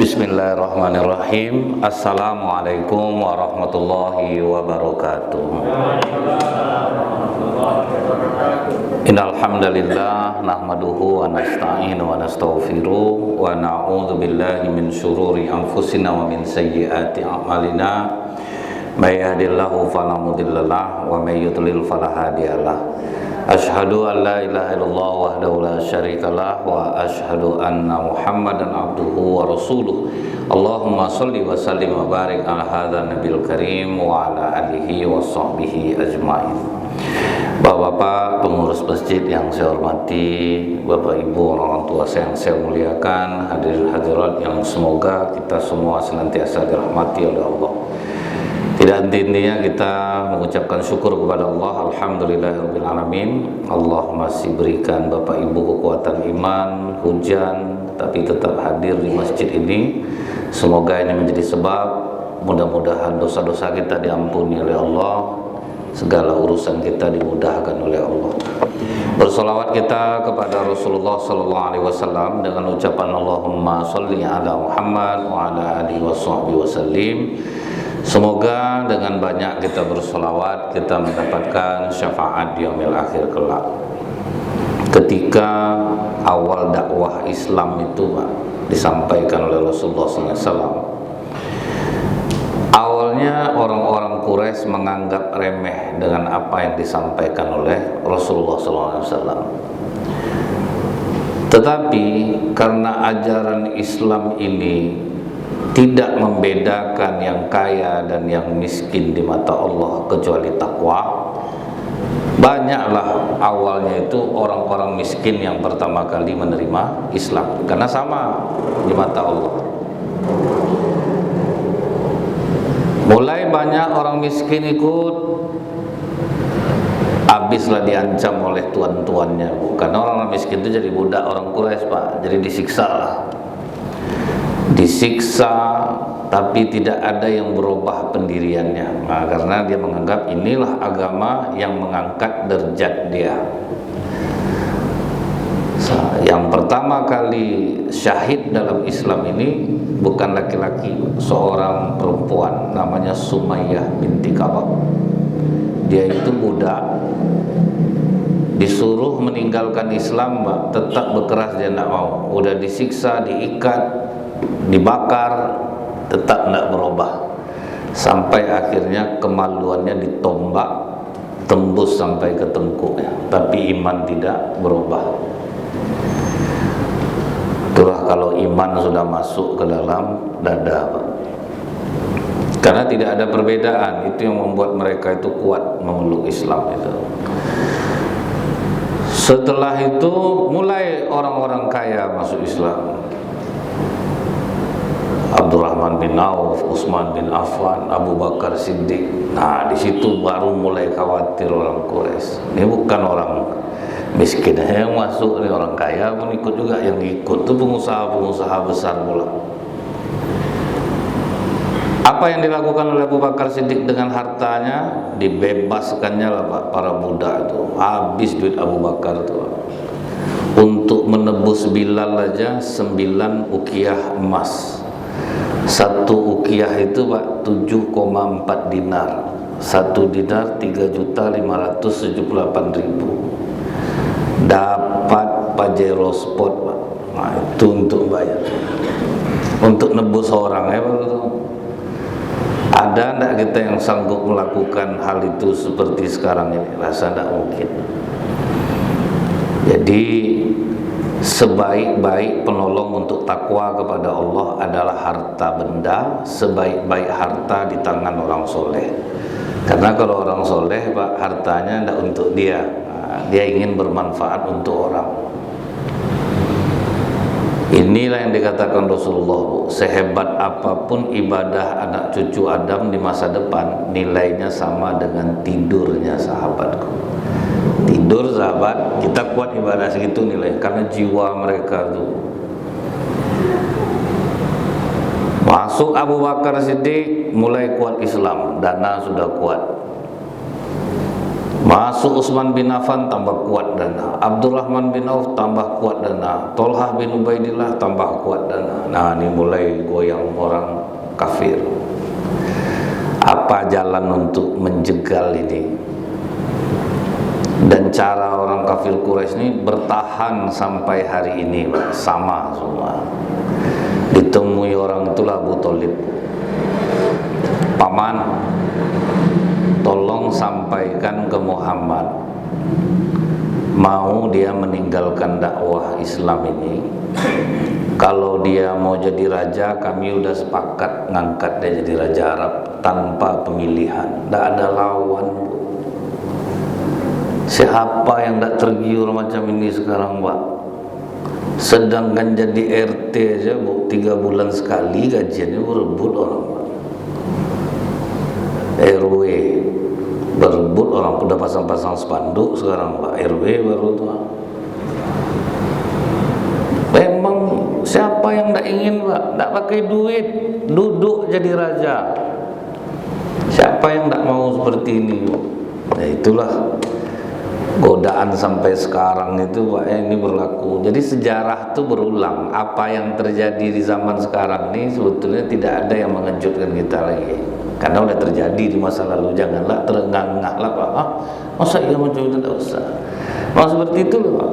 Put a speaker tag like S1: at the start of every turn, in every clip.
S1: Bismillahirrahmanirrahim. Assalamualaikum warahmatullahi wabarakatuh. Innal hamdalillah nahmaduhu wa nasta'inu wa nastaghfiruh wa na'udzu billahi min syururi anfusina wa min sayyiati a'malina. May yahdihillahu fala mudhillalah wa may yudlil fala hadiyalah. Asyhadu an la ilaha illallah wahdahu la syarikalah wa asyhadu anna Muhammadan abduhu wa rasuluh. Allahumma shalli wa sallim wa barik ala hadzal nabiyil karim wa ala alihi wa sahbihi ajmain. Bapak-bapak pengurus masjid yang saya hormati, Bapak Ibu orang tua yang saya muliakan, hadirin hadirat yang semoga kita semua senantiasa dirahmati oleh Allah. Tidak henti-hentinya kita mengucapkan syukur kepada Allah, alhamdulillahirabbil alamin. Allah masih berikan Bapak Ibu kekuatan iman, hujan, tapi tetap hadir di masjid ini. Semoga ini menjadi sebab mudah-mudahan dosa-dosa kita diampuni oleh Allah, segala urusan kita dimudahkan oleh Allah. Bersolawat kita kepada Rasulullah sallallahu alaihi wasallam dengan ucapan Allahumma sholli ala Muhammad wa ala alihi washabbihi wasallim. Semoga dengan banyak kita bersolawat kita mendapatkan syafaat di yaumil akhir kelak. Ketika awal dakwah Islam itu disampaikan oleh Rasulullah SAW, awalnya orang-orang Quraisy menganggap remeh dengan apa yang disampaikan oleh Rasulullah SAW. Tetapi karena ajaran Islam ini tidak membedakan yang kaya dan yang miskin di mata Allah kecuali takwa, banyaklah awalnya itu orang-orang miskin yang pertama kali menerima Islam karena sama di mata Allah. Mulai banyak orang miskin ikut, habislah diancam oleh tuan-tuannya. Karena orang miskin itu jadi budak orang Quraisy, Pak, jadi disiksa lah. Disiksa, tapi tidak ada yang berubah pendiriannya. Nah, karena dia menganggap inilah agama yang mengangkat derajat dia. Yang pertama kali syahid dalam Islam ini bukan laki-laki, seorang perempuan namanya Sumayyah binti Kabab. Dia itu budak, disuruh meninggalkan Islam, tetap berkeras dia tidak mau. Udah disiksa, diikat, dibakar, tetap tidak berubah. Sampai akhirnya kemaluannya ditombak, tembus sampai ke tengkuknya, tapi iman tidak berubah. Itulah kalau iman sudah masuk ke dalam dada, Pak. Karena tidak ada perbedaan, itu yang membuat mereka itu kuat memeluk Islam itu. Setelah itu mulai orang-orang kaya masuk Islam. Abdurrahman bin Auf, Utsman bin Affan, Abu Bakar Siddiq. Nah, di situ baru mulai khawatir orang Quraisy. Ini bukan orang miskin yang masuk, ini orang kaya pun ikut juga. Yang ikut itu pengusaha-pengusaha besar pula. Apa yang dilakukan oleh Abu Bakar Siddiq dengan hartanya? Dibebaskannya lah, Pak, para budak itu. Habis duit Abu Bakar itu, Pak. Untuk menebus Bilal aja 9 uqiyah emas. Satu uqiyah itu, Pak, 7,4 dinar. 1 dinar 3.578.000. Dapat Pajero Sport, Pak. Nah, itu untuk bayar, untuk nebus orang ya, Pak. Ada enggak kita yang sanggup melakukan hal itu seperti sekarang ini? Rasa enggak mungkin. Jadi sebaik-baik penolong untuk takwa kepada Allah adalah harta benda, sebaik-baik harta di tangan orang soleh. Karena kalau orang soleh, Pak, hartanya tidak untuk dia, dia ingin bermanfaat untuk orang. Inilah yang dikatakan Rasulullah, Bu, sehebat apapun ibadah anak cucu Adam di masa depan, nilainya sama dengan tidurnya sahabatku. Tidur sahabat, kita kuat ibadah segitu nilai, karena jiwa mereka tuh. Masuk Abu Bakar Siddiq, mulai kuat Islam, dana sudah kuat. Masuk Utsman bin Affan tambah kuat dana, Abdurrahman bin Auf tambah kuat dana, Tolhah bin Ubaidillah tambah kuat dana. Nah, ini mulai goyang orang kafir. Apa jalan untuk menjegal ini? Dan cara orang kafir Quraisy ini bertahan sampai hari ini, Pak, sama semua. Ditemui orang itulah Abu Thalib. Paman, tolong sampaikan ke Muhammad, mau dia meninggalkan dakwah Islam ini. Kalau dia mau jadi raja, kami udah sepakat ngangkat dia jadi raja Arab tanpa pemilihan, tidak ada lawan. Siapa yang tidak tergiur macam ini sekarang, Pak? Sedangkan jadi RT aja, Bu, 3 bulan sekali gajiannya berebut orang, Pak. RW berebut orang, udah pasang-pasang spanduk sekarang, Pak. RW baru tuh. Memang siapa yang tidak ingin, Pak? Tidak pakai duit, duduk jadi raja. Siapa yang tidak mau seperti ini, Pak? Nah, itulah godaan sampai sekarang itu, Pak, ini berlaku. Jadi sejarah itu berulang. Apa yang terjadi di zaman sekarang ini sebetulnya tidak ada yang mengejutkan kita lagi, karena udah terjadi di masa lalu. Janganlah terengah-engah lah, Pak. Masa iya macam itu, tidak usah. Mau seperti itu loh, Pak.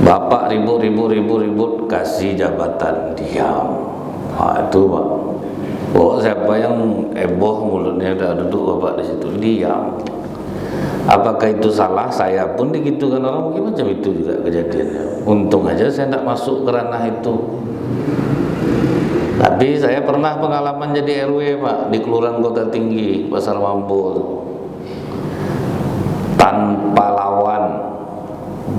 S1: Bapak ribut kasih jabatan, diam. Itu, Pak. Siapa yang heboh mulutnya udah duduk Bapak di situ, diam. Apakah itu salah? Saya pun digitukan orang mungkin macam itu juga kejadiannya. Untung aja saya tidak masuk ke ranah itu. Tapi saya pernah pengalaman jadi RW, Pak, di Kelurahan Kota Tinggi, Pasar Mambo. Tanpa lawan,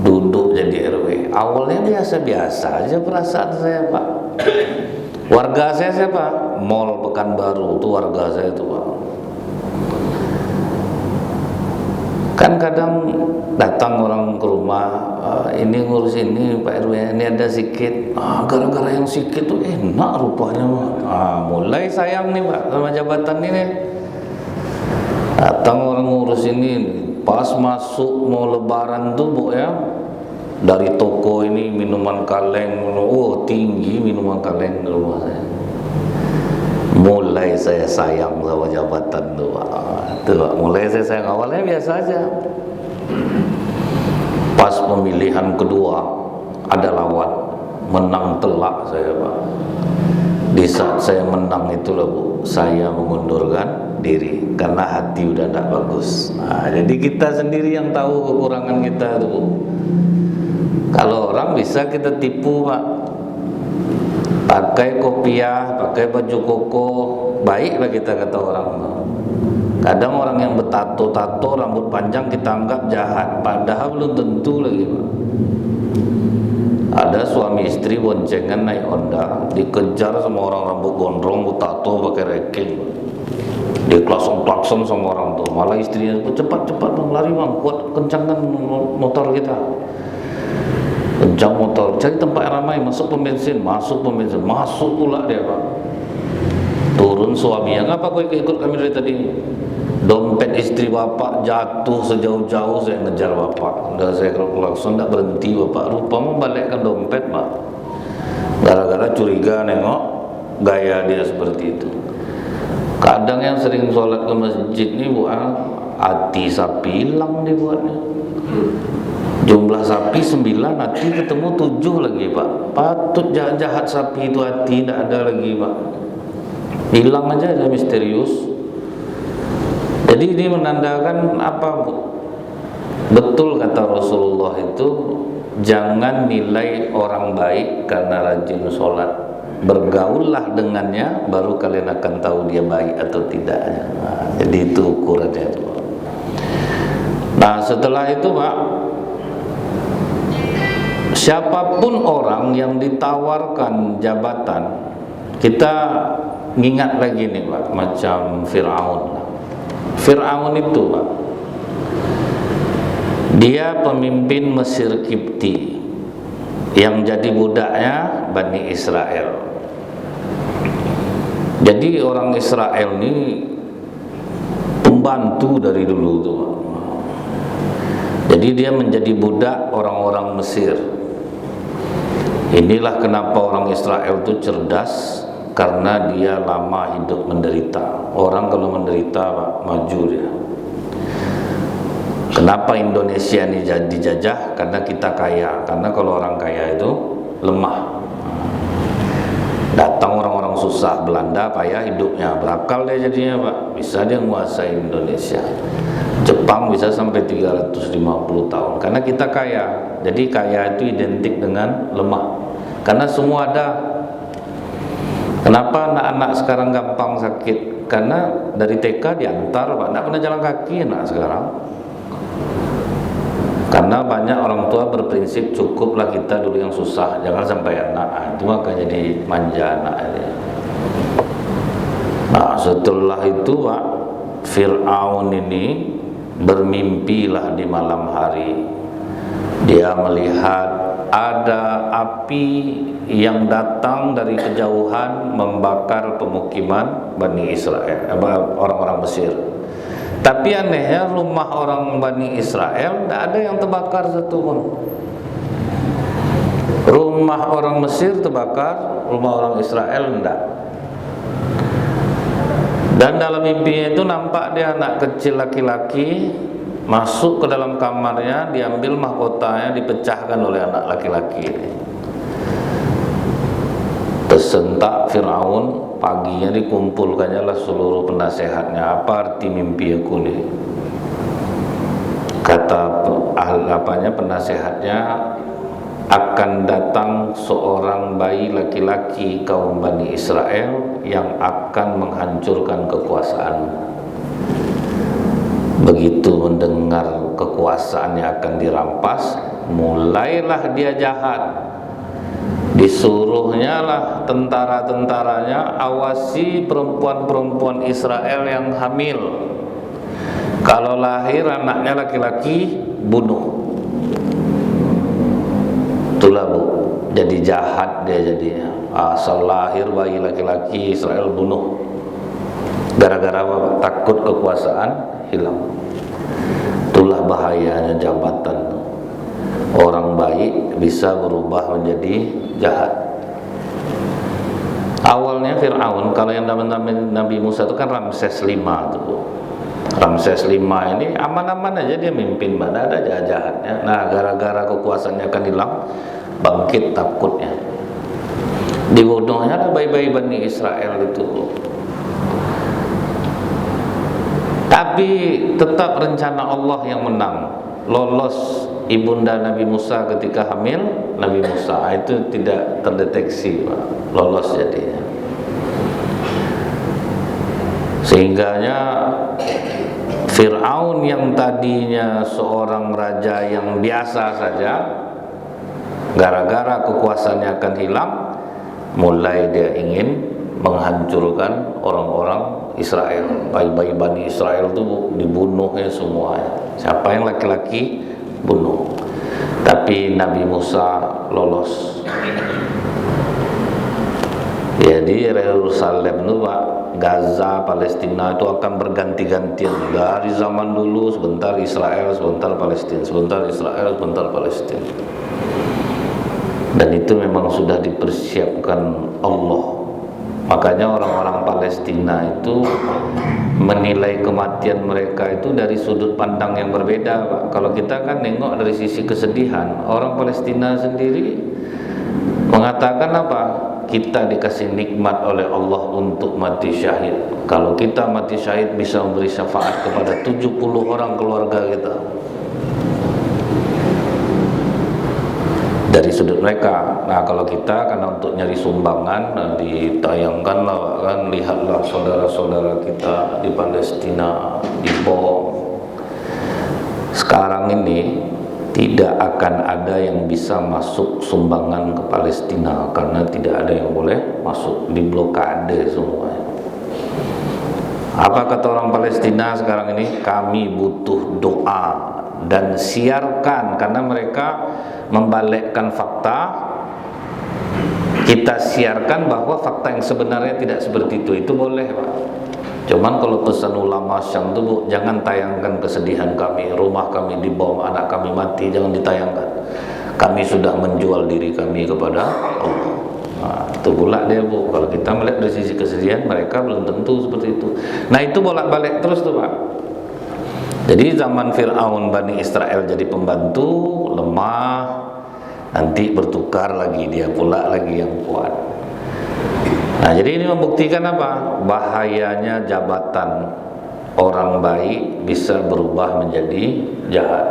S1: duduk jadi RW. Awalnya biasa-biasa aja perasaan saya, Pak. Warga saya siapa? Mall Pekanbaru, itu warga saya itu, Pak. Kan kadang datang orang ke rumah, ini ngurus ini Pak RW, ini ada sikit, gara-gara yang sikit tuh enak rupanya, Pak. Mulai sayang nih, Pak, sama jabatan ini. Datang orang ngurus ini, pas masuk mau lebaran tuh, Bu, ya, dari toko ini minuman kaleng, tinggi minuman kaleng di rumah saya. Mulai saya sayang sama jabatan tuh, Pak. Mulai saya sayang. Awalnya biasa aja. Pas pemilihan kedua ada lawan, menang telak saya, Pak. Di saat saya menang itulah, Bu, saya mengundurkan diri karena hati udah tidak bagus. Jadi kita sendiri yang tahu kekurangan kita tuh, Bu. Kalau orang bisa kita tipu, Pak. Pakai kopiah, pakai baju koko, baiklah kita, kata orang. Kadang orang yang bertato-tato, rambut panjang kita anggap jahat, padahal belum tentu lagi, Pak. Ada suami istri boncengan naik Honda, dikejar sama orang rambut gondrong, bertato, pakai reking. Diklakson-klakson sama orang tuh. Malah istrinya cepat-cepat, Bang, lari, Bang, kuat kencangkan motor kita. Kencang motor, cari tempat yang ramai, masuk pom bensin, masuk pula dia, Pak. Turun suaminya, ngapa kau ikut kami dari tadi? Dompet istri Bapak jatuh sejauh-jauh, saya ngejar Bapak. Udah saya klakson, tidak berhenti Bapak. Lupa membalikkan dompet, Pak. Gara-gara curiga nengok gaya dia seperti itu. Kadang yang sering sholat ke masjid ini, Bu, hati sapi hilang dibuatnya. Jumlah sapi 9, hati ketemu 7 lagi, Pak. Patut jahat sapi itu, hati tidak ada lagi, Pak. Hilang aja misterius. Jadi ini menandakan apa, Bu? Betul kata Rasulullah itu, jangan nilai orang baik karena rajin sholat. Bergaullah dengannya, baru kalian akan tahu dia baik atau tidaknya. Jadi itu ukurannya, Pak. Nah, setelah itu, Pak, siapapun orang yang ditawarkan jabatan, kita ingat lagi nih, Pak, macam Fir'aun. Fir'aun itu, Pak, dia pemimpin Mesir Kipti yang jadi budaknya Bani Israel. Jadi orang Israel ini pembantu dari dulu tuh. Jadi dia menjadi budak orang-orang Mesir. Inilah kenapa orang Israel itu cerdas, karena dia lama hidup menderita. Orang kalau menderita Pak, maju dia. Kenapa Indonesia ini jadi dijajah? Karena kita kaya. Karena kalau orang kaya itu lemah. Datang orang-orang susah, Belanda payah hidupnya, berakal dia jadinya Pak, bisa dia menguasai Indonesia. Jepang bisa sampai 350 tahun, karena kita kaya. Jadi kaya itu identik dengan lemah, karena semua ada. Kenapa anak-anak sekarang gampang sakit? Karena dari TK diantar Pak, tidak pernah jalan kaki anak sekarang. Karena banyak orang tua berprinsip cukuplah kita dulu yang susah, jangan sampai anak. Itu maka jadi manja anak ini. Nah setelah itu Pak, Fir'aun ini bermimpilah di malam hari. Dia melihat ada api yang datang dari kejauhan membakar pemukiman Bani Israel, orang-orang Mesir. Tapi anehnya rumah orang Bani Israel tidak ada yang terbakar satu pun. Rumah orang Mesir terbakar, rumah orang Israel tidak. Dan dalam mimpinya itu nampak dia anak kecil laki-laki masuk ke dalam kamarnya, diambil mahkotanya, dipecahkan oleh anak laki-laki. Tersentak Fir'aun. Paginya dikumpulkannya lah seluruh penasehatnya. Apa arti mimpi aku nih? Kata penasehatnya, akan datang seorang bayi laki-laki kaum Bani Israel yang akan menghancurkan kekuasaan. Begitu mendengar kekuasaannya akan dirampas, mulailah dia jahat. Disuruhnya lah tentara-tentaranya awasi perempuan-perempuan Israel yang hamil. Kalau lahir anaknya laki-laki, bunuh. Itulah Bu, jadi jahat dia jadinya. Asal lahir bayi laki-laki Israel bunuh. Gara-gara apa? Takut kekuasaan hilang. Itulah bahayanya jabatan. Orang baik bisa berubah menjadi jahat. Awalnya Fir'aun, kalau yang Nabi Musa itu kan Ramses V tuh. Ramses V ini aman-aman aja dia mimpin, mana ada jahat-jahatnya. Nah gara-gara kekuasaannya akan hilang, bangkit takutnya. Dibunuhnya ada bayi-bayi Bani Israel itu. Tapi tetap rencana Allah yang menang. Lolos ibunda Nabi Musa ketika hamil, Nabi Musa itu tidak terdeteksi Pak. Lolos jadinya. Sehingganya Fir'aun yang tadinya seorang raja yang biasa saja, gara-gara kekuasaannya akan hilang, mulai dia ingin menghancurkan orang-orang Israel. Bayi-bayi Bani Israel itu dibunuhnya semuanya. Siapa yang laki-laki bunuh. Tapi Nabi Musa lolos. Jadi Yerusalem itu Pak, Gaza, Palestina itu akan berganti-gantian. Dari zaman dulu sebentar Israel, sebentar Palestina, sebentar Israel, sebentar Palestina. Dan itu memang sudah dipersiapkan Allah. Makanya orang-orang Palestina itu menilai kematian mereka itu dari sudut pandang yang berbeda Pak. Kalau kita kan nengok dari sisi kesedihan, orang Palestina sendiri mengatakan apa? Kita dikasih nikmat oleh Allah untuk mati syahid. Kalau kita mati syahid bisa memberi syafaat kepada 70 orang keluarga kita. Dari sudut mereka. Nah kalau kita karena untuk nyari sumbangan, ditayangkan lah kan, lihatlah saudara-saudara kita di Palestina dibom. Sekarang ini tidak akan ada yang bisa masuk sumbangan ke Palestina karena tidak ada yang boleh masuk, diblokade semuanya. Apa kata orang Palestina sekarang ini? Kami butuh doa dan siarkan, karena mereka membalikkan fakta. Kita siarkan bahwa fakta yang sebenarnya tidak seperti itu boleh Pak. Cuman kalau pesan ulama Syam itu Bu, jangan tayangkan kesedihan kami, rumah kami dibom, anak kami mati, jangan ditayangkan. Kami sudah menjual diri kami kepada Allah. Nah, itu pula dia Bu, kalau kita melihat dari sisi kesedihan, mereka belum tentu seperti itu. Nah itu bolak-balik terus tuh Pak. Jadi zaman Fir'aun Bani Israel jadi pembantu, lemah, nanti bertukar lagi, dia pula lagi yang kuat. Nah jadi ini membuktikan apa? Bahayanya jabatan orang baik bisa berubah menjadi jahat.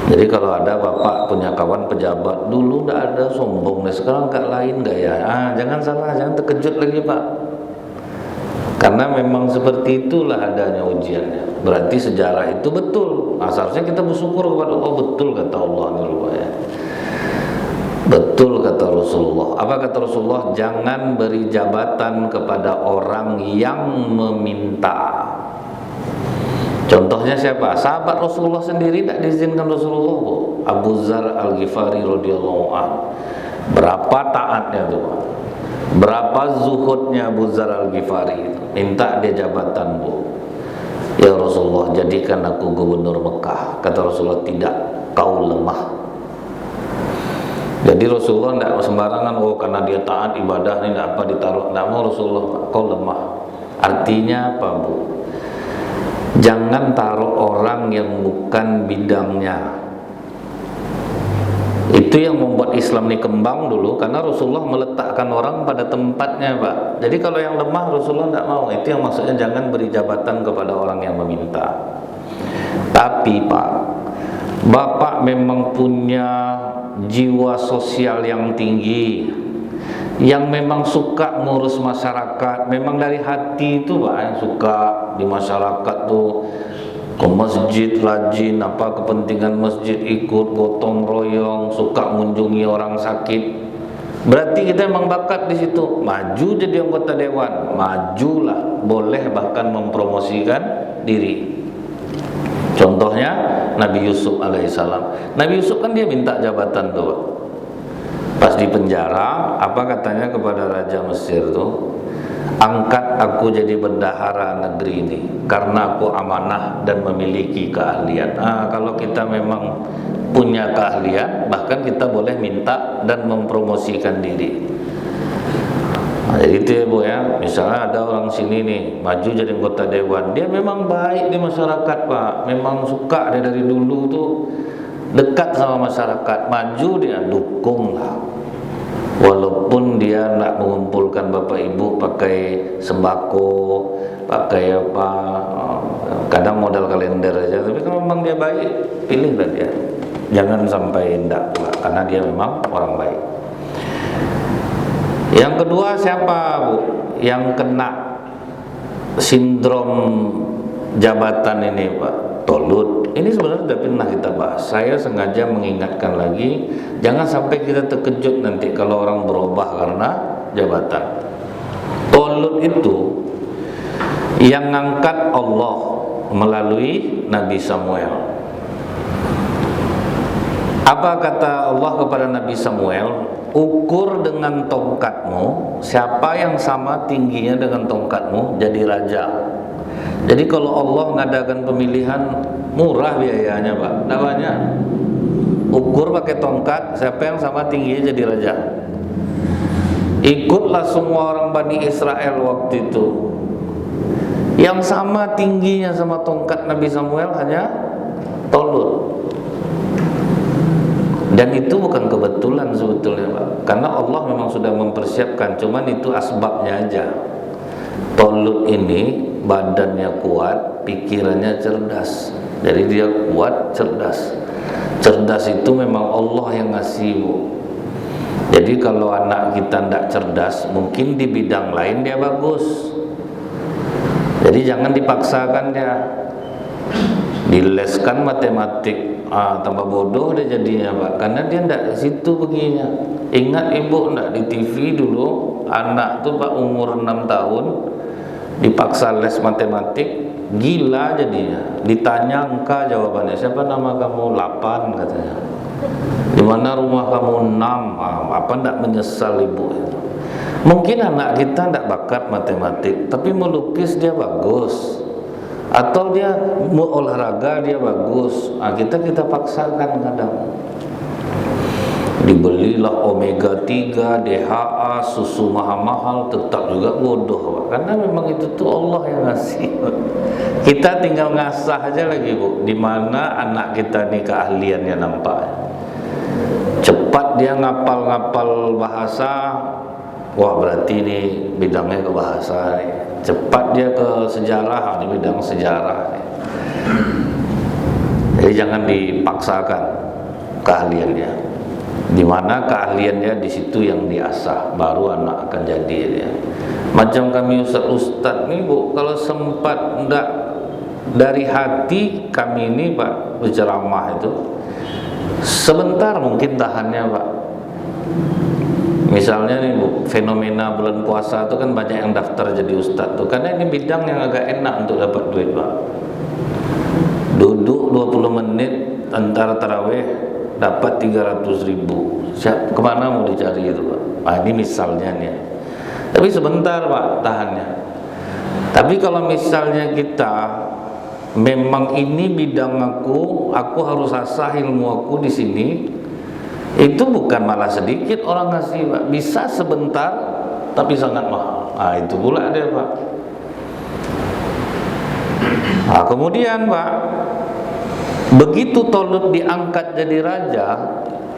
S1: Jadi kalau ada bapak punya kawan pejabat, dulu tidak ada sombong, sekarang gak lain gak ya? Jangan salah, jangan terkejut lagi Pak. Karena memang seperti itulah adanya ujiannya. Berarti sejarah itu betul. Nah, seharusnya kita bersyukur kepada Allah, betul kata Allah ini rupanya. Betul kata Rasulullah. Apa kata Rasulullah? Jangan beri jabatan kepada orang yang meminta. Contohnya siapa? Sahabat Rasulullah sendiri tidak diizinkan Rasulullah, Bu. Abu Dzar Al-Ghifari radhiyallahu anhu. Berapa taatnya tuh, Pak? Berapa zuhudnya Abu Dzar Al-Ghifari? Minta dia jabatan, Bu. Ya Rasulullah, jadikan aku gubernur Mekah. Kata Rasulullah, tidak, kau lemah. Jadi Rasulullah tidak sembarangan, oh karena dia taat ibadah ini apa ditaruh. Tidak mau Rasulullah, kau lemah. Artinya apa Bu? Jangan taruh orang yang bukan bidangnya. Itu yang membuat Islam ini kembang dulu, karena Rasulullah meletakkan orang pada tempatnya Pak. Jadi kalau yang lemah Rasulullah tidak mau. Itu yang maksudnya jangan beri jabatan kepada orang yang meminta. Tapi Pak, Bapak memang punya jiwa sosial yang tinggi, yang memang suka ngurus masyarakat, memang dari hati itu Pak, yang suka di masyarakat tuh ke masjid rajin, apa kepentingan masjid ikut gotong royong, suka mengunjungi orang sakit. Berarti kita memang bakat di situ. Maju jadi anggota dewan, majulah, boleh bahkan mempromosikan diri. Contohnya Nabi Yusuf alaihissalam. Nabi Yusuf kan dia minta jabatan tuh. Pas di penjara, apa katanya kepada Raja Mesir tuh? Angkat aku jadi bendahara negeri ini karena aku amanah dan memiliki keahlian. Kalau kita memang punya keahlian, bahkan kita boleh minta dan mempromosikan diri. Jadi itu ya Bu ya, misalnya ada orang sini nih maju jadi anggota dewan, dia memang baik di masyarakat Pak, memang suka dia dari dulu tuh dekat sama masyarakat, maju dia dukung lah. Walaupun dia nak mengumpulkan bapak ibu pakai sembako, pakai apa, kadang modal kalender aja, tapi kalau memang dia baik, pilihlah dia. Jangan sampai enggak pula, karena dia memang orang baik. Yang kedua siapa Bu? Yang kena sindrom jabatan ini Pak, Tolut. Ini sebenarnya sudah pernah kita bahas. Saya sengaja mengingatkan lagi, jangan sampai kita terkejut nanti kalau orang berubah karena jabatan. Tolut itu yang ngangkat Allah melalui Nabi Samuel. Apa kata Allah kepada Nabi Samuel? Ukur dengan tongkatmu, siapa yang sama tingginya dengan tongkatmu jadi raja. Jadi kalau Allah mengadakan pemilihan, murah biayanya Pak, tidak banyak. Ukur pakai tongkat, siapa yang sama tingginya jadi raja. Ikutlah semua orang Bani Israel waktu itu. Yang sama tingginya sama tongkat Nabi Samuel hanya Tolut. Dan itu bukan kebetulan sebetulnya Pak, karena Allah memang sudah mempersiapkan, cuman itu asbabnya aja. Tolut ini badannya kuat, pikirannya cerdas. Jadi dia kuat, cerdas. Cerdas itu memang Allah yang ngasih Bu. Jadi kalau anak kita tidak cerdas, mungkin di bidang lain dia bagus. Jadi jangan dipaksakan dia. Dileskan matematik, tambah bodoh dia jadinya Pak, karena dia tidak di situ begini. Ingat Ibu tidak di TV dulu, anak tuh Pak umur 6 tahun dipaksa les matematik, gila jadinya. Ditanya angka jawabannya, siapa nama kamu? 8 katanya. Di mana rumah kamu? 6. Apa tidak menyesal Ibu itu? Mungkin anak kita tidak bakat matematik, tapi melukis dia bagus, atau dia mau olahraga dia bagus. Kita paksakan kadang. Dibelilah omega 3, DHA, susu mahal-mahal, tetap juga bodoh, Pak. Karena memang itu tuh Allah yang ngasih. Kita tinggal ngasah aja lagi, Bu. Di mana anak kita nih keahliannya nampak. Cepat dia ngapal-ngapal bahasa, wah berarti ini bidangnya ke bahasa nih. Cepat dia ke sejarah, ini bidang sejarah nih. Jadi jangan dipaksakan keahliannya. Di mana keahliannya di situ yang diasah, baru anak akan jadi dia. Macam kami ustaz nih, Bu, kalau sempat enggak dari hati kami ini, Pak, berceramah itu sebentar mungkin tahannya, Pak. Misalnya nih, Bu, fenomena bulan puasa itu kan banyak yang daftar jadi ustaz tuh, karena ini bidang yang agak enak untuk dapat duit, Pak. Duduk 20 menit antara tarawih dapat 300.000. Kemana mau dicari itu, Pak? Nah, ini misalnya nih. Tapi sebentar, Pak, tahannya. Tapi kalau misalnya kita memang ini bidang aku harus asah ilmu aku di sini, itu bukan malah sedikit orang ngasih, Pak. Bisa sebentar, tapi sangat mahal. Nah, itu pula dia, Pak. Nah, kemudian, Pak, begitu Tolut diangkat jadi raja,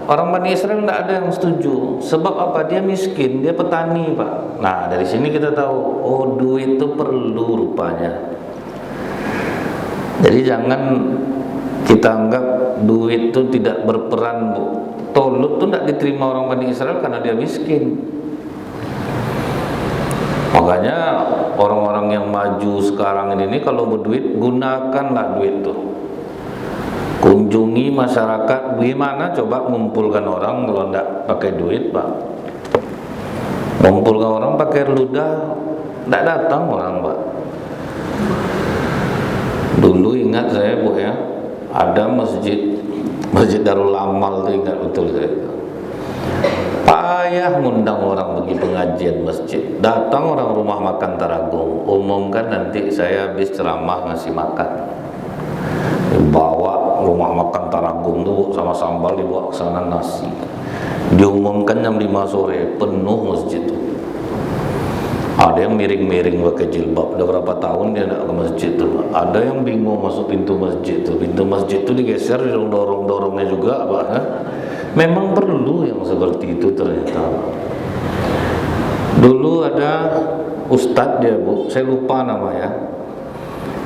S1: orang Bani Israel tidak ada yang setuju. Sebab apa? Dia miskin, dia petani, Pak. Nah, dari sini kita tahu, oh, duit itu perlu rupanya. Jadi jangan kita anggap duit itu tidak berperan, Bu. Tolut itu tidak diterima orang Bani Israel karena dia miskin. Makanya orang-orang yang maju sekarang ini kalau berduit, gunakanlah duit itu. Kunjungi masyarakat. Bagaimana coba mengumpulkan orang kalau tidak pakai duit, Pak? Mengumpulkan orang pakai ludah, tidak datang orang, Pak. Dulu ingat saya, Bu, ya, ada masjid Darul Amal itu, ingat betul saya. Payah ngundang orang pergi pengajian masjid. Datang orang rumah makan Taragung, umumkan nanti saya habis ceramah ngasih makan. Bawa rumah makan Taragung tuh sama sambal, dibawa ke sana nasi. Diumumkan jam 5 sore, penuh masjid tuh. Ada yang miring-miring pakai jilbab, udah berapa tahun dia nak ke masjid tuh. Ada yang bingung masuk pintu masjid tuh. Pintu masjid tuh digeser, dorong-dorongnya juga, Pak. Memang perlu yang seperti itu ternyata. Dulu ada ustadz dia, Bu, saya lupa namanya.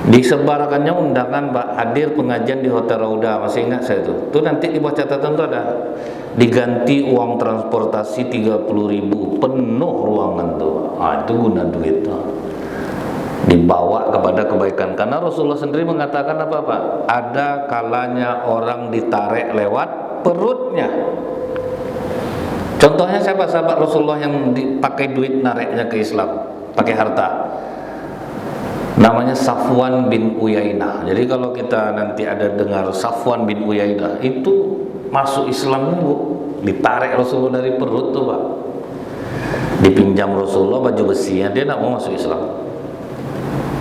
S1: Disebarkannya undangan, Pak, hadir pengajian di Hotel Rauda, masih ingat saya tuh. Tuh nanti di bawah catatan tuh ada diganti uang transportasi 30.000, penuh ruangan tuh. Ah, itu guna duit tuh. Dibawa kepada kebaikan. Karena Rasulullah sendiri mengatakan apa, Pak? Ada kalanya orang ditarik lewat perutnya. Contohnya siapa sahabat Rasulullah yang dipakai duit nariknya ke Islam, pakai harta? Namanya Safwan bin Uyainah. Jadi kalau kita nanti ada dengar Safwan bin Uyainah, itu masuk Islam, Bu, ditarik Rasulullah dari perut tuh, Pak. Dipinjam Rasulullah baju besinya, dia tidak mau masuk Islam.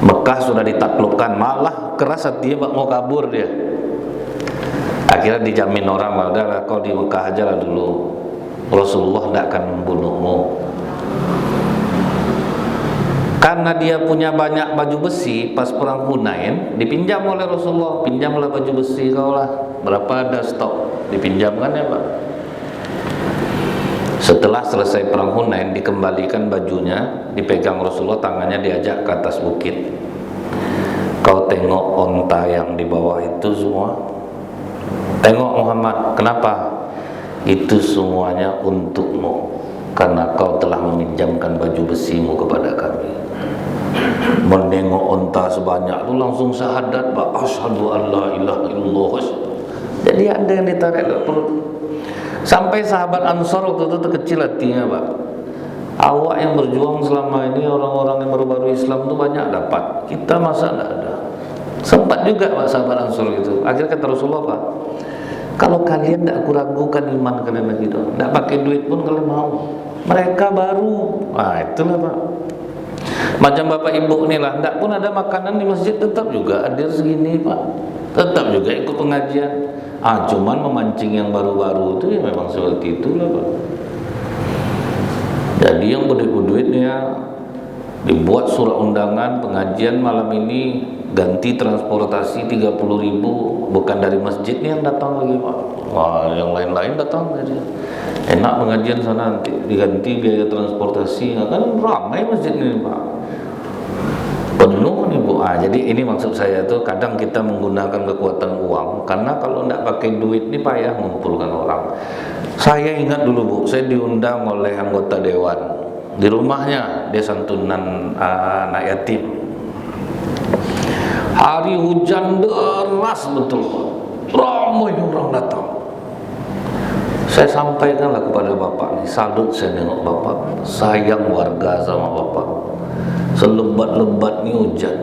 S1: Mekah sudah ditaklukkan, malah keras hatinya, Pak, mau kabur dia. Akhirnya dijamin orang, udah kau di Mekah aja lah dulu, Rasulullah tidak akan membunuhmu. Karena dia punya banyak baju besi, pas perang Hunain dipinjam oleh Rasulullah, pinjamlah baju besi kau lah, berapa ada stok, dipinjamkan ya, Pak. Setelah selesai perang Hunain, dikembalikan bajunya, dipegang Rasulullah, tangannya diajak ke atas bukit. Kau tengok onta yang di bawah itu semua, tengok Muhammad, kenapa? Itu semuanya untukmu, karena kau telah meminjamkan baju besimu kepada kami. Menengok onta sebanyak itu langsung syahadat, Pak. Asyhadu an la ilaha illallah. Jadi ada yang ditarik ke perut. Sampai sahabat Ansar waktu itu terkecil hatinya, Pak. Awak yang berjuang selama ini, orang-orang yang baru-baru Islam itu banyak dapat, kita masa tidak ada. Sempat juga, Pak, sahabat Ansar itu. Akhirnya kata Rasulullah, Pak, kalau kalian tidak kuragukan iman kalian lagi, tidak pakai duit pun kalian mau. mereka baru. Itulah Pak. Macam Bapak Ibu nih lah, enggak pun ada makanan di masjid tetap juga hadir segini Pak. Tetap juga ikut pengajian. Cuman memancing yang baru-baru itu ya memang seperti itulah Pak. Jadi yang berduit-duitnya dibuat surat undangan pengajian malam ini ganti transportasi 30.000, bukan dari masjid nih yang datang lagi Pak. Yang lain-lain datang aja. Enak pengajian sana nanti diganti biaya transportasi, kan ramai masjid ini Pak. Penuh nih Bu. Jadi ini maksud saya tuh kadang kita menggunakan kekuatan uang, karena kalau tidak pakai duit nih payah mengumpulkan orang. Saya ingat dulu Bu, saya diundang oleh anggota dewan di rumahnya, dia santunan anak yatim. Hari hujan deras betul, ramai orang datang. Saya sampaikanlah kepada Bapak nih, salut saya nengok Bapak, sayang warga sama Bapak. Selebat-lebat nih hujan,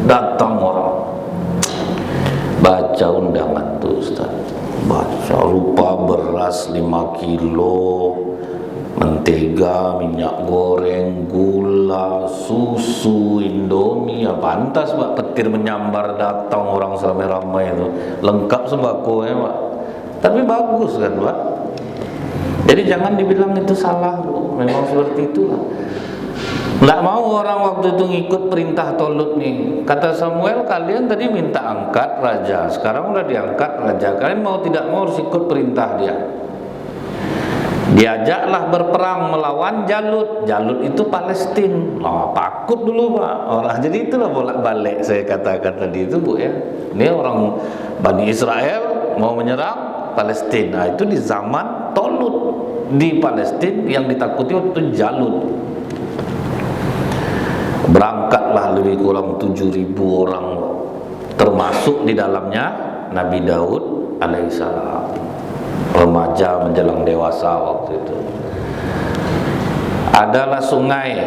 S1: datang orang, baca undangan tuh Ustaz, baca rupa beras 5 kilo, mentega, minyak goreng, gula, susu, indomie. Pantas Pak, petir menyambar datang orang ramai-ramai itu, lengkap sembako ya Pak. Tapi bagus kan Pak. Jadi jangan dibilang itu salah Bu, memang seperti itulah. Nggak mau orang waktu itu ngikut perintah Tolut nih. Kata Samuel, kalian tadi minta angkat raja, sekarang udah diangkat raja, kalian mau tidak mau harus ikut perintah dia. Diajaklah berperang melawan Jalut. Jalut itu Palestina. Takut dulu Pak orang. Jadi itulah bolak-balik saya katakan tadi itu Bu ya. Ini orang Bani Israel mau menyerang Palestina. Itu di zaman Tolut. Di Palestina yang ditakuti waktu itu Jalut. Berangkatlah lebih kurang 7.000 orang, termasuk di dalamnya Nabi Daud alaihissalam, remaja menjelang dewasa waktu itu. Adalah sungai.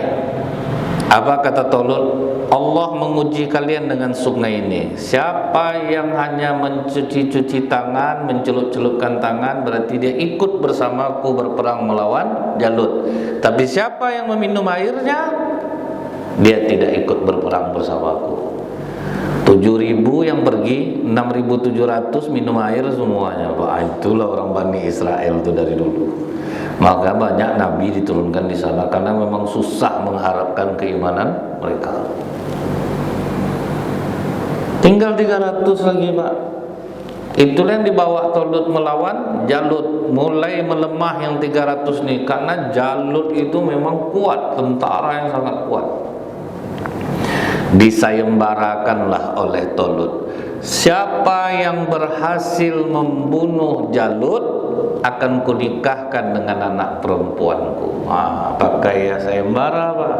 S1: Apa kata Tolut? Allah menguji kalian dengan sungai ini. Siapa yang hanya mencuci-cuci tangan, mencelup-celupkan tangan, berarti dia ikut bersamaku berperang melawan Jalut. Tapi siapa yang meminum airnya, dia tidak ikut berperang bersamaku. 7.000 yang pergi, 6.700 minum air semuanya Pak. Itulah orang Bani Israel itu dari dulu. Maka banyak nabi diturunkan di sana karena memang susah mengharapkan keimanan mereka. Tinggal 300 lagi Pak. Itulah yang dibawa Tolut melawan Jalut. Mulai melemah yang 300 nih, karena Jalut itu memang kuat, tentara yang sangat kuat. Disayembarakanlah oleh Tolut, siapa yang berhasil membunuh Jalut akan kunikahkan dengan anak perempuanku. Pakai sayembara Pak.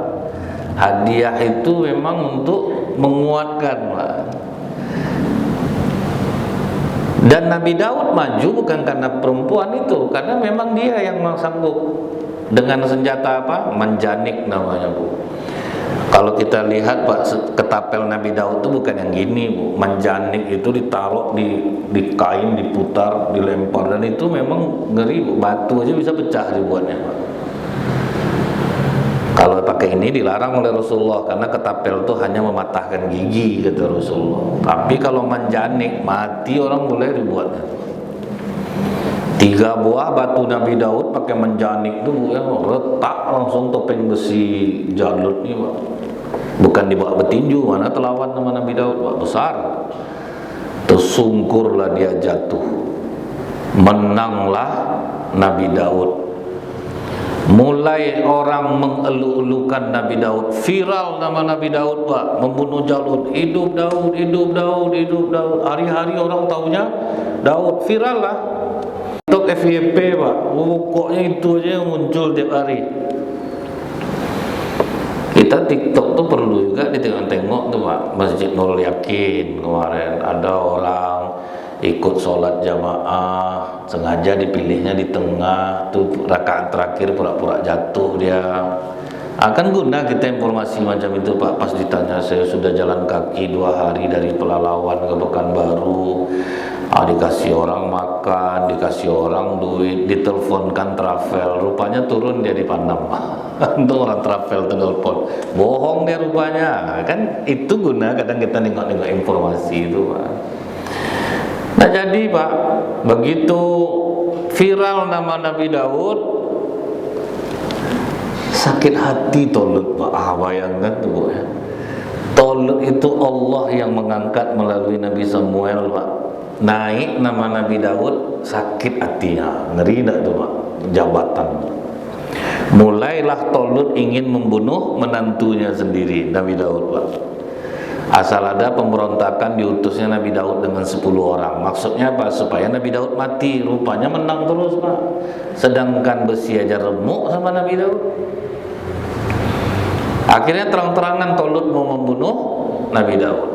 S1: Hadiah itu memang untuk menguatkan Pak. Dan Nabi Daud maju bukan karena perempuan itu, karena memang dia yang sanggup dengan senjata apa? Manjanik namanya Bu. Kalau kita lihat Pak, ketapel Nabi Daud itu bukan yang gini Bu. Manjanik itu ditaruh di kain, diputar, dilempar, dan itu memang ngeri Bu. Batu aja bisa pecah dibuatnya Pak. Kalau pakai ini dilarang oleh Rasulullah, karena ketapel itu hanya mematahkan gigi kata Rasulullah. Tapi kalau manjanik, mati orang boleh dibuatnya. 3 buah batu Nabi Daud pakai menjanik itu Bu ya, retak langsung topeng besi Jalut nih Pak. Bukan dibawa betinju, mana telawan sama Nabi Daud Pak, besar. Tersungkurlah dia jatuh. Menanglah Nabi Daud. Mulai orang mengeluh-elukan Nabi Daud, viral nama Nabi Daud Pak, membunuh Jalut. Hidup Daud, hidup Daud, hidup Daud. Hari-hari orang taunya Daud, viral lah. Untuk FYP Pak, pokoknya itu aja yang muncul tiap hari. Kita TikTok tuh perlu juga ditengok-tengok tuh Pak. Masjid Nurul Yakin kemarin ada orang ikut sholat jamaah, sengaja dipilihnya di tengah tuh, rakaat terakhir pura-pura jatuh dia. Akan guna kita informasi macam itu Pak. Pas ditanya, saya sudah jalan kaki 2 hari dari Pelalawan ke Pekanbaru, Dikasih orang makan, dikasih orang duit, diteleponkan travel, rupanya turun dia di Panam. Untuk orang travel telepon, bohong dia rupanya. Kan itu guna kadang kita nengok-nengok informasi itu, Pak. Nah jadi Pak, begitu viral nama Nabi Daud, sakit hati Tolut, Pak. Bayangkan tuh, ya. Tolut itu Allah yang mengangkat melalui Nabi Samuel, Pak. Naik nama Nabi Daud, sakit hatinya, ngeri tak tuh, Pak, jabatan. Mulailah Tolut ingin membunuh menantunya sendiri, Nabi Daud, Pak. Asal ada pemberontakan, diutusnya Nabi Daud dengan 10 orang. Maksudnya apa? Supaya Nabi Daud mati. Rupanya menang terus, Pak. Sedangkan besi aja remuk sama Nabi Daud. Akhirnya terang-terangan Tolut mau membunuh Nabi Daud.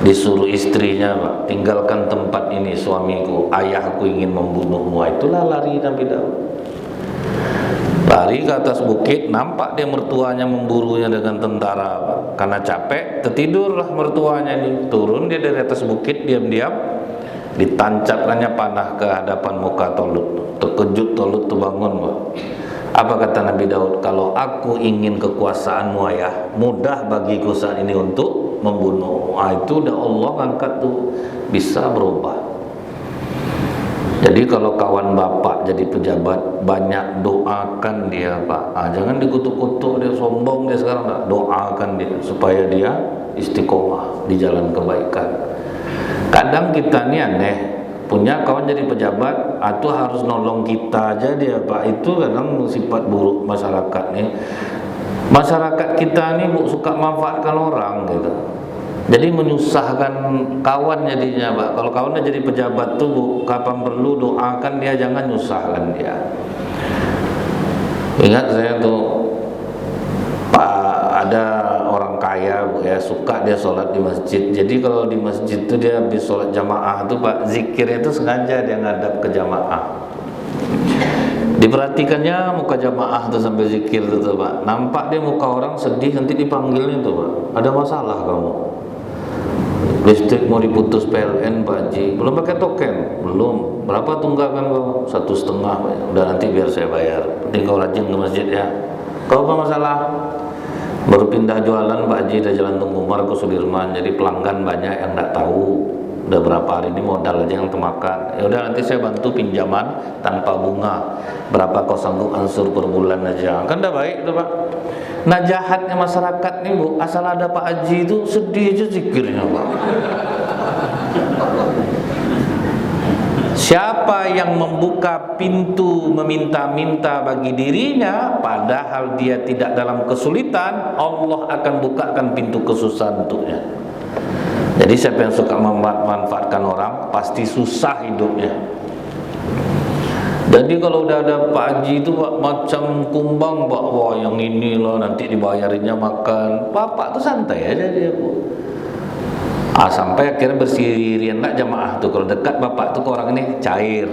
S1: Disuruh istrinya, Pak, tinggalkan tempat ini suamiku, ayahku ingin membunuhmu. Itulah lari Nabi Daud. Lari ke atas bukit, nampak dia mertuanya memburunya dengan tentara, Pak. Karena capek, tertidurlah mertuanya ini. Turun dia dari atas bukit, diam-diam ditancapkannya panah ke hadapan muka Tolut. Terkejut Tolut tuh bangun, Pak. Apa kata Nabi Daud? Kalau aku ingin kekuasaanmu, ayah, mudah bagiku saat ini untuk membunuh. Itu udah Allah angkat tuh, bisa berubah. Jadi kalau kawan bapak jadi pejabat, banyak doakan dia, Pak. Jangan dikutuk-kutuk dia, sombong dia sekarang, enggak. Doakan dia supaya dia istiqomah di jalan kebaikan. Kadang kita ini aneh, punya kawan jadi pejabat, itu harus nolong kita aja dia, Pak. Itu kadang sifat buruk masyarakat nih. Masyarakat kita nih suka manfaatkan orang gitu. Jadi menyusahkan kawan jadinya, Pak. Kalau kawannya jadi pejabat tuh, Bu, kapan perlu doakan dia, jangan nyusahkan dia. Ingat saya tuh, Pak, ada orang kaya, Bu, ya, suka dia sholat di masjid. Jadi kalau di masjid tuh dia habis sholat jamaah tuh, Pak, zikirnya itu sengaja dia ngadap ke jamaah. Diperhatikannya muka jamaah tuh sampai zikir tuh, Pak. Nampak dia muka orang sedih, nanti dipanggilnya tuh, Pak. Ada masalah kamu? Listrik mau diputus PLN, Pak Haji. Belum pakai token? Belum. Berapa tunggakan kau? 1,5, Pak. Udah, nanti biar saya bayar. Penting kau rajin ke masjid ya. Kau apa masalah? Baru pindah jualan, Pak Haji, dari Jalan Tunggu Umar ke Sudirman. Jadi pelanggan banyak yang nggak tahu. Udah berapa hari ini modal aja yang termakan. Ya udah, nanti saya bantu pinjaman tanpa bunga. Berapa kau sanggup ansur per bulan aja. Kan udah baik itu, Pak. Nah jahatnya masyarakat nih, Bu, asal ada Pak Haji itu sedih aja zikirnya, Pak. Siapa yang membuka pintu meminta-minta bagi dirinya, padahal dia tidak dalam kesulitan, Allah akan bukakan pintu kesusahan untuknya. Jadi siapa yang suka memanfaatkan orang, pasti susah hidupnya. Jadi kalau udah ada Pak Haji itu, Pak, macam kumbang, Pak. Wah, yang ini loh, nanti dibayarinnya makan. Bapak tuh santai aja dia, Bu. Sampai akhirnya bersirian lah jamaah tuh. Kalau dekat bapak tuh ke orang ini, cair.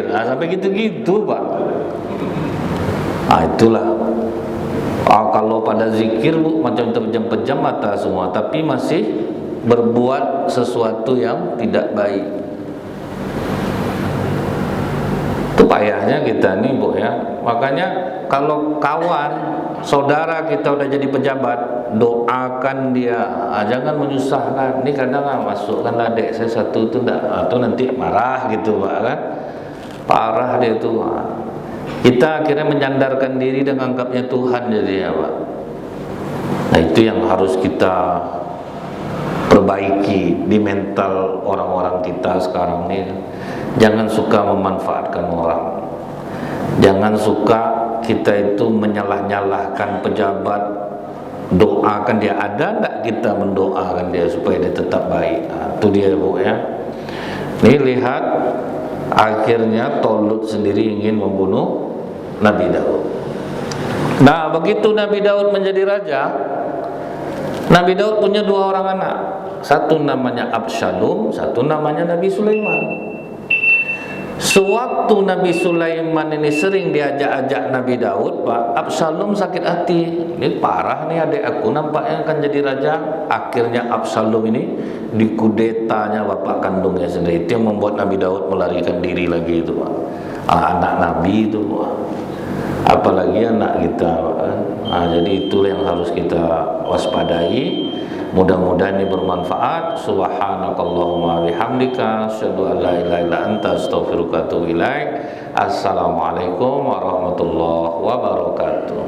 S1: Sampai gitu-gitu, Pak. Itulah. Kalau pada zikir, Bu, macam terpejam-pejam mata semua, tapi masih berbuat sesuatu yang tidak baik. Itu payahnya kita nih, Bu, ya. Makanya kalau kawan, saudara kita udah jadi pejabat, doakan dia, jangan menyusahkan. Ini kadang masukkan adik saya satu itu enggak, atau nanti marah gitu, Pak, kan. Parah dia itu. Kita akhirnya menyandarkan diri dan anggapnya Tuhan jadinya, Pak. Nah, itu yang harus kita perbaiki di mental orang-orang kita sekarang ini. Jangan suka memanfaatkan orang. Jangan suka kita itu menyalah-nyalahkan pejabat. Doakan dia. Ada enggak kita mendoakan dia supaya dia tetap baik? Itu dia, Bu, ya. Ini lihat, akhirnya Tolut sendiri ingin membunuh Nabi Daud. Nah, begitu Nabi Daud menjadi raja, Nabi Daud punya 2 orang anak. Satu namanya Absalom, satu namanya Nabi Sulaiman. Sewaktu Nabi Sulaiman ini sering diajak-ajak Nabi Daud, Pak, Absalom sakit hati. Ini parah nih adik aku, nampaknya akan jadi raja. Akhirnya Absalom ini dikudetanya bapak kandungnya sendiri. Itu yang membuat Nabi Daud melarikan diri lagi itu, Pak. Anak Nabi itu, Pak. Apalagi anak kita, Pak. Jadi itulah yang harus kita waspadai. Mudah-mudahan ini bermanfaat. Subhanakallahumma bihamdika asyhadu an la ilaha illa anta astaghfiruka wa atubu ilaik. Assalamualaikum warahmatullahi wabarakatuh.